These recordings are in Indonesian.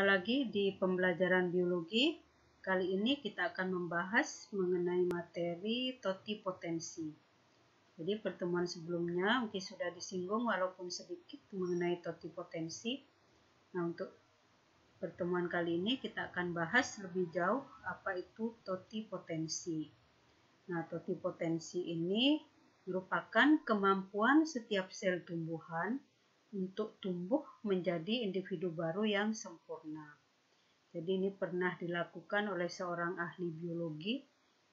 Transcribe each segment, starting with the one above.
Jumpa lagi di pembelajaran biologi. Kali ini kita akan membahas mengenai materi totipotensi. Jadi pertemuan sebelumnya mungkin sudah disinggung walaupun sedikit mengenai totipotensi. Nah, untuk pertemuan kali ini kita akan bahas lebih jauh apa itu totipotensi. Nah, totipotensi ini merupakan kemampuan setiap sel tumbuhan untuk tumbuh menjadi individu baru yang sempurna. Jadi ini pernah dilakukan oleh seorang ahli biologi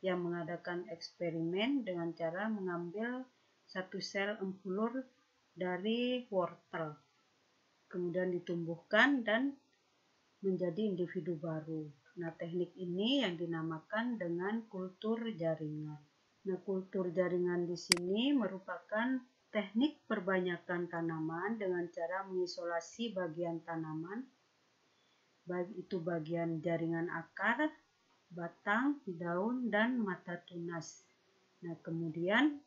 yang mengadakan eksperimen dengan cara mengambil satu sel empulur dari wortel, kemudian ditumbuhkan dan menjadi individu baru. Nah, teknik ini yang dinamakan dengan kultur jaringan. Nah, kultur jaringan di sini merupakan teknik perbanyakan tanaman dengan cara mengisolasi bagian tanaman, baik itu bagian jaringan akar, batang, daun, dan mata tunas. Nah, kemudian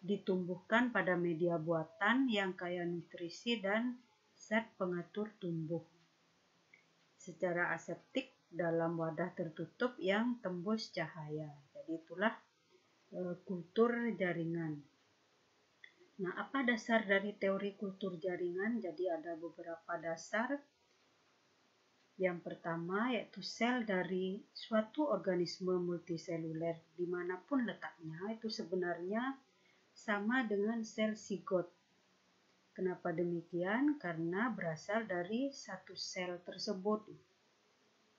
ditumbuhkan pada media buatan yang kaya nutrisi dan zat pengatur tumbuh secara aseptik dalam wadah tertutup yang tembus cahaya. Jadi itulah kultur jaringan. Nah, apa dasar dari teori kultur jaringan? Jadi ada beberapa dasar. Yang pertama yaitu sel dari suatu organisme multiseluler dimanapun letaknya itu sebenarnya sama dengan sel zigot. Kenapa demikian? Karena berasal dari satu sel tersebut.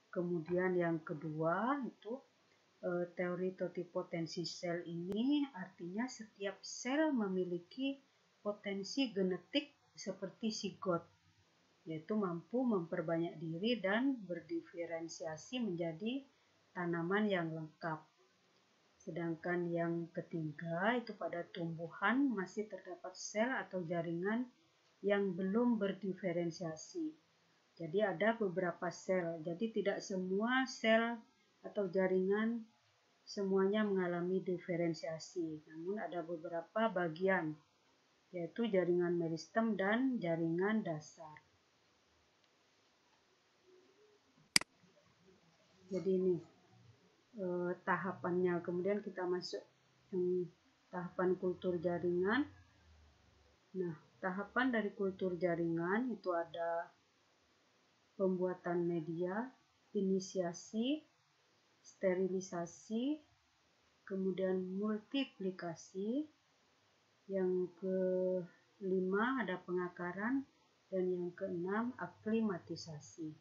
Kemudian yang kedua itu teori totipotensi sel ini artinya setiap sel memiliki potensi genetik seperti zigot, yaitu mampu memperbanyak diri dan berdiferensiasi menjadi tanaman yang lengkap. Sedangkan yang ketiga itu pada tumbuhan masih terdapat sel atau jaringan yang belum berdiferensiasi. Jadi ada beberapa sel, jadi tidak semua sel atau jaringan semuanya mengalami diferensiasi, namun ada beberapa bagian, yaitu jaringan meristem dan jaringan dasar. Jadi ini tahapannya, kemudian kita masuk tahapan kultur jaringan. Nah, tahapan dari kultur jaringan itu ada pembuatan media, inisiasi, sterilisasi, kemudian multiplikasi, yang kelima ada pengakaran, dan yang keenam aklimatisasi.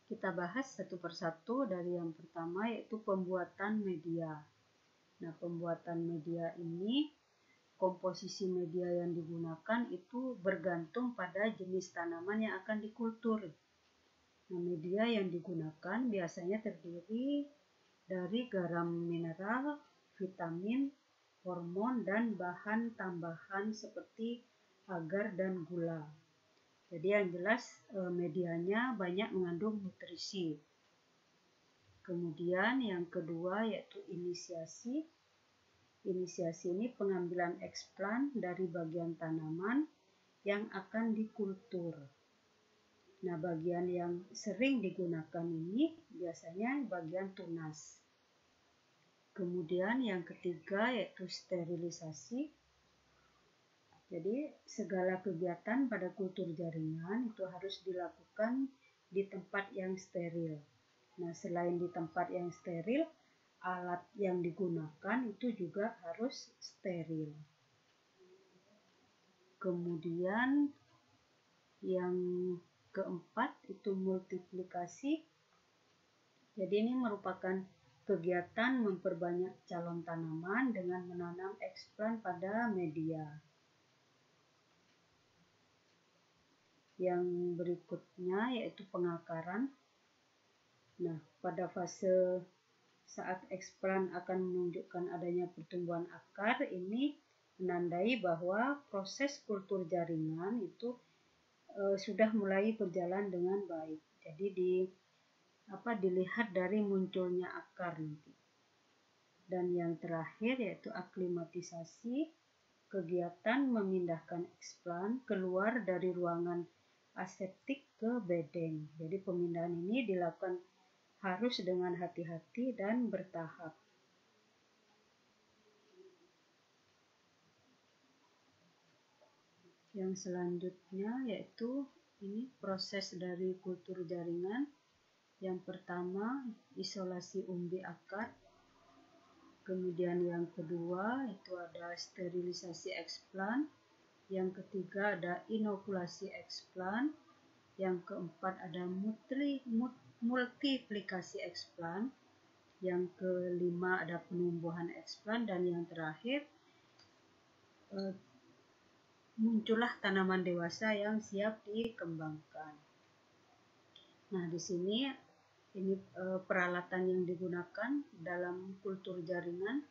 Kita bahas satu persatu dari yang pertama yaitu pembuatan media. Nah, pembuatan media ini, komposisi media yang digunakan itu bergantung pada jenis tanaman yang akan dikultur. Nah, media yang digunakan biasanya terdiri dari garam mineral, vitamin, hormon, dan bahan tambahan seperti agar dan gula. Jadi yang jelas medianya banyak mengandung nutrisi. Kemudian yang kedua yaitu inisiasi. Inisiasi ini pengambilan eksplan dari bagian tanaman yang akan dikultur. Nah, bagian yang sering digunakan ini biasanya bagian tunas. Kemudian yang ketiga yaitu sterilisasi. Jadi segala kegiatan pada kultur jaringan itu harus dilakukan di tempat yang steril. Nah, selain di tempat yang steril, alat yang digunakan itu juga harus steril. Kemudian yang keempat itu multiplikasi. Jadi ini merupakan kegiatan memperbanyak calon tanaman dengan menanam eksplan pada media. Yang berikutnya yaitu pengakaran. Nah, pada fase saat eksplan akan menunjukkan adanya pertumbuhan akar, ini menandai bahwa proses kultur jaringan itu sudah mulai berjalan dengan baik. Jadi dilihat dari munculnya akar nanti. Dan yang terakhir yaitu aklimatisasi, kegiatan memindahkan eksplan keluar dari ruangan aseptik ke bedeng. Jadi pemindahan ini dilakukan harus dengan hati-hati dan bertahap. Yang selanjutnya yaitu ini proses dari kultur jaringan. Yang pertama, isolasi umbi akar. Kemudian yang kedua itu ada sterilisasi eksplan. Yang ketiga ada inokulasi eksplan. Yang keempat ada multiplikasi eksplan. Yang kelima ada penumbuhan eksplan, dan yang terakhir muncullah tanaman dewasa yang siap dikembangkan. Nah, di sini ini peralatan yang digunakan dalam kultur jaringan.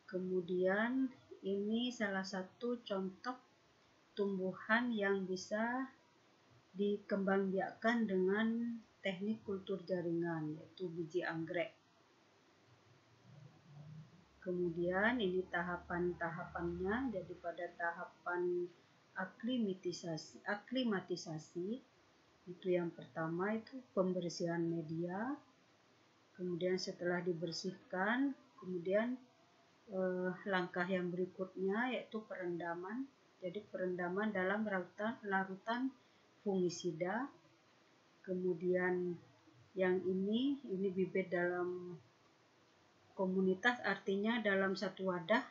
Kemudian ini salah satu contoh tumbuhan yang bisa dikembangbiakkan dengan teknik kultur jaringan, yaitu biji anggrek. Kemudian ini tahapan-tahapannya. Jadi pada tahapan aklimatisasi itu yang pertama itu pembersihan media. Kemudian setelah dibersihkan, kemudian langkah yang berikutnya yaitu perendaman. Jadi perendaman dalam larutan fungisida. Kemudian yang ini bibit dalam komunitas, artinya dalam satu wadah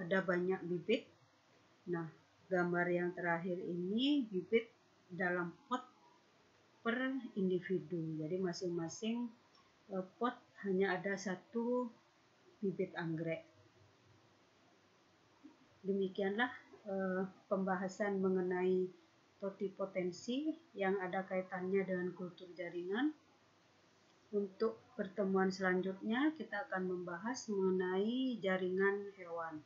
ada banyak bibit. Nah, gambar yang terakhir ini bibit dalam pot per individu. Jadi masing-masing pot hanya ada satu bibit anggrek. Demikianlah pembahasan mengenai totipotensi yang ada kaitannya dengan kultur jaringan. Untuk pertemuan selanjutnya kita akan membahas mengenai jaringan hewan.